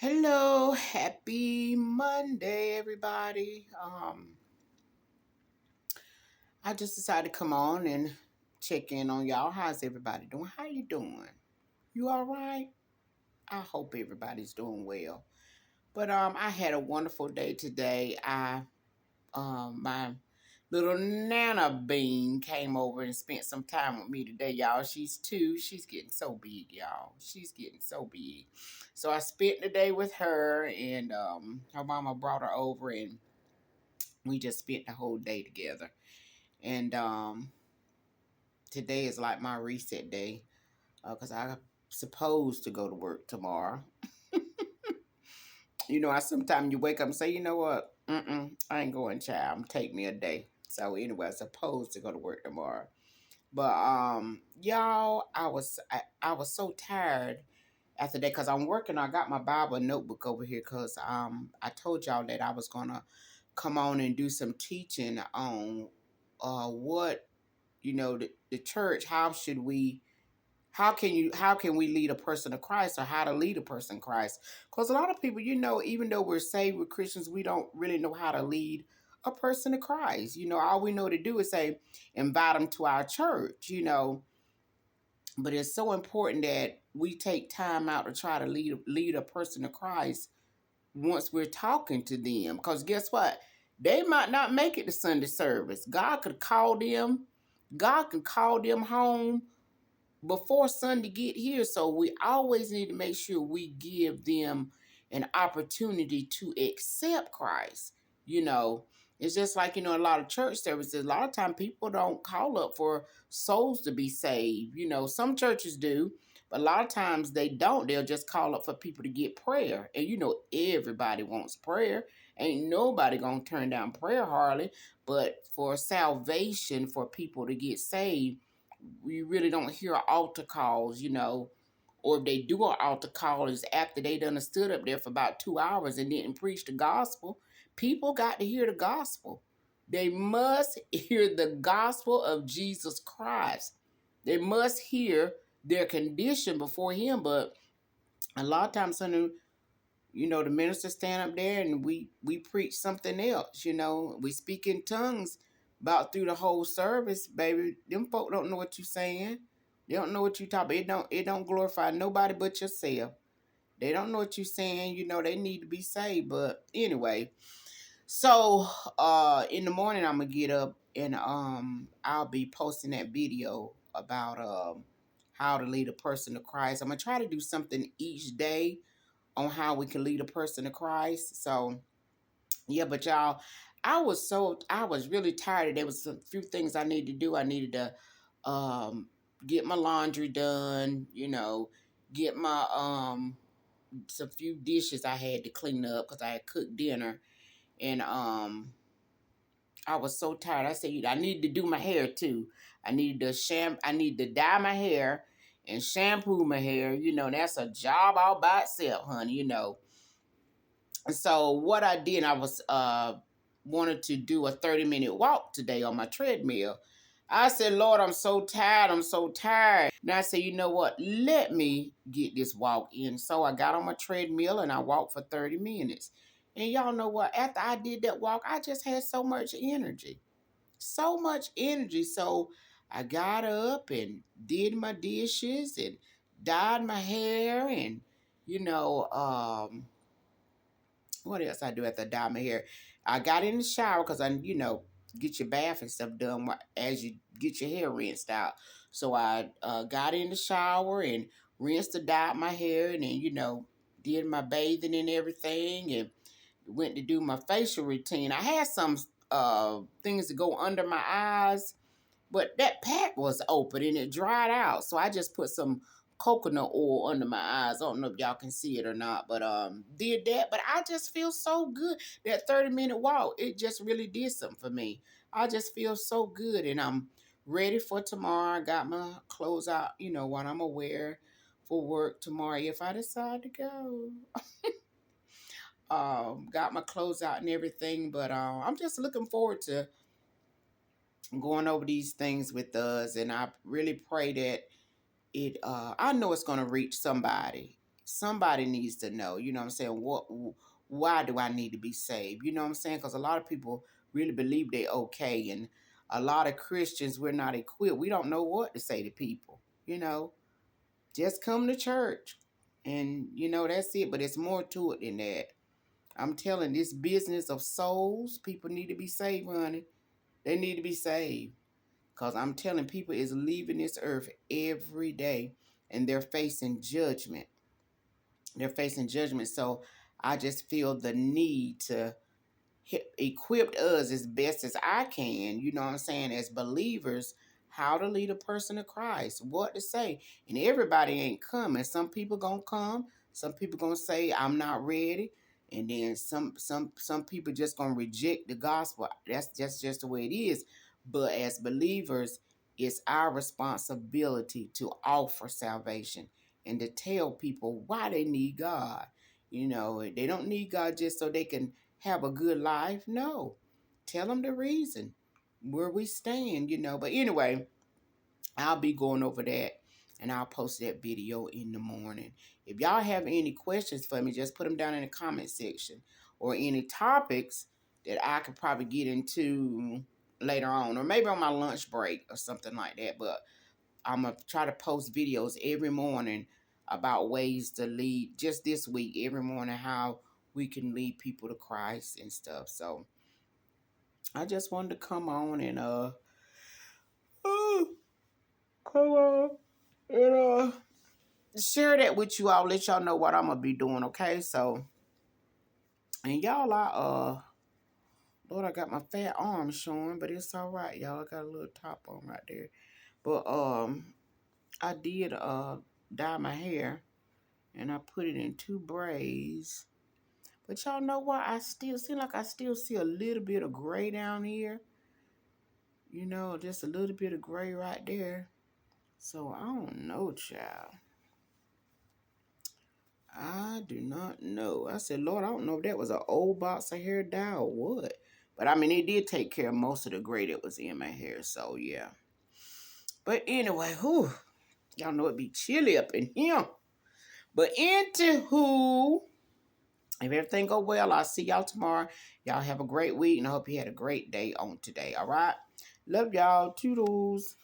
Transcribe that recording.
Hello, happy Monday, everybody. I just decided to come on and check in on y'all. How's everybody doing? How you doing? You all right? I hope everybody's doing well. But I had a wonderful day today. My little Nana Bean came over and spent some time with me today, y'all. She's 2. She's getting so big, y'all. She's getting so big. So I spent the day with her, and her mama brought her over, and we just spent the whole day together. And today is like my reset day because I'm supposed to go to work tomorrow. I sometimes you wake up and say, you know what? I ain't going, child. Take me a day. So anyway, I'm supposed to go to work tomorrow. But y'all, I was so tired after that because I'm working. I got my Bible notebook over here because I told y'all that I was gonna come on and do some teaching on what the church. How can we lead a person to Christ, or how to lead a person to Christ? Because a lot of people, even though we're saved, we're Christians, we don't really know how to lead a person to Christ. All we know to do is say, invite them to our church, but it's so important that we take time out to try to lead a person to Christ once we're talking to them. Because guess what? They might not make it to Sunday service. God can call them home before Sunday get here. So we always need to make sure we give them an opportunity to accept Christ. You know, it's just like, a lot of church services, a lot of time people don't call up for souls to be saved. Some churches do, but a lot of times they don't. They'll just call up for people to get prayer. And everybody wants prayer. Ain't nobody gonna turn down prayer hardly. But for salvation, for people to get saved, we really don't hear altar calls, or if they do an altar call, is after they done stood up there for about 2 hours and didn't preach the gospel. People got to hear the gospel. They must hear the gospel of Jesus Christ. They must hear their condition before him. But a lot of times, the minister stand up there and we preach something else. We speak in tongues about through the whole service, baby. Them folk don't know what you saying. They don't know what you talk about. It don't glorify nobody but yourself. They don't know what you saying. They need to be saved. But anyway, so in the morning I'm gonna get up and I'll be posting that video about how to lead a person to Christ. I'm gonna try to do something each day on how we can lead a person to Christ. So yeah, but y'all, I was really tired. There was a few things I needed to do. I needed to get my laundry done, get my some few dishes I had to clean up because I had cooked dinner. And I was so tired. I said I needed to do my hair too. I need to dye my hair and shampoo my hair. That's a job all by itself, honey, And so what I did, I was wanted to do a 30-minute walk today on my treadmill. I said, Lord, I'm so tired. I'm so tired. And I said, you know what? Let me get this walk in. So I got on my treadmill and I walked for 30 minutes. And y'all know what? After I did that walk, I just had so much energy. So much energy. So I got up and did my dishes and dyed my hair and, you know, what else I do after I dye my hair? I got in the shower because get your bath and stuff done as you get your hair rinsed out. So I got in the shower and rinsed and dyed my hair, and then did my bathing and everything, and went to do my facial routine. I had some things to go under my eyes, but that pack was open and it dried out. So I just put some coconut oil under my eyes. I don't know if y'all can see it or not, but did that. But I just feel so good. That 30-minute walk, it just really did something for me. I just feel so good, and I'm ready for tomorrow. I got my clothes out, what I'm gonna wear for work tomorrow if I decide to go. Got my clothes out and everything, but I'm just looking forward to going over these things with us, and I really pray that I know it's going to reach somebody. somebody needs to know, you know what I'm saying, why do I need to be saved? You know what I'm saying? Because a lot of people really believe they're okay. And a lot of Christians, we're not equipped. We don't know what to say to people, you know. Just come to church. And, you know, that's it. But it's more to it than that. I'm telling this business of souls, people need to be saved, honey. They need to be saved. Because I'm telling people is leaving this earth every day and they're facing judgment. They're facing judgment. So I just feel the need to equipped us as best as I can, you know what I'm saying, as believers, how to lead a person to Christ, what to say. And everybody ain't coming. Some people gonna come, some people gonna say, I'm not ready. And then some people just gonna reject the gospel. That's just the way it is. But as believers, it's our responsibility to offer salvation and to tell people why they need God. You know, they don't need God just so they can have a good life. No, tell them the reason where we stand, you know. But anyway, I'll be going over that and I'll post that video in the morning. If y'all have any questions for me, just put them down in the comment section, or any topics that I could probably get into later on, or maybe on my lunch break or something like that. But I'm going to try to post videos every morning about ways to lead, just this week, every morning, how we can lead people to Christ and stuff. So I just wanted to come on and come on and share that with you all, let y'all know what I'm gonna be doing, okay? So, and y'all, Lord, I got my fat arm showing, but it's all right, y'all. I got a little top on right there. But I did dye my hair, and I put it in 2 braids. But y'all know what? I still see a little bit of gray down here. You know, just a little bit of gray right there. So I don't know, child. I do not know. I said, Lord, I don't know if that was an old box of hair dye or what. But I mean, it did take care of most of the gray that was in my hair. So yeah. But anyway, whew, y'all know it be chilly up in here. But anywho, if everything go well, I'll see y'all tomorrow. Y'all have a great week, and I hope you had a great day on today. All right? Love y'all. Toodles.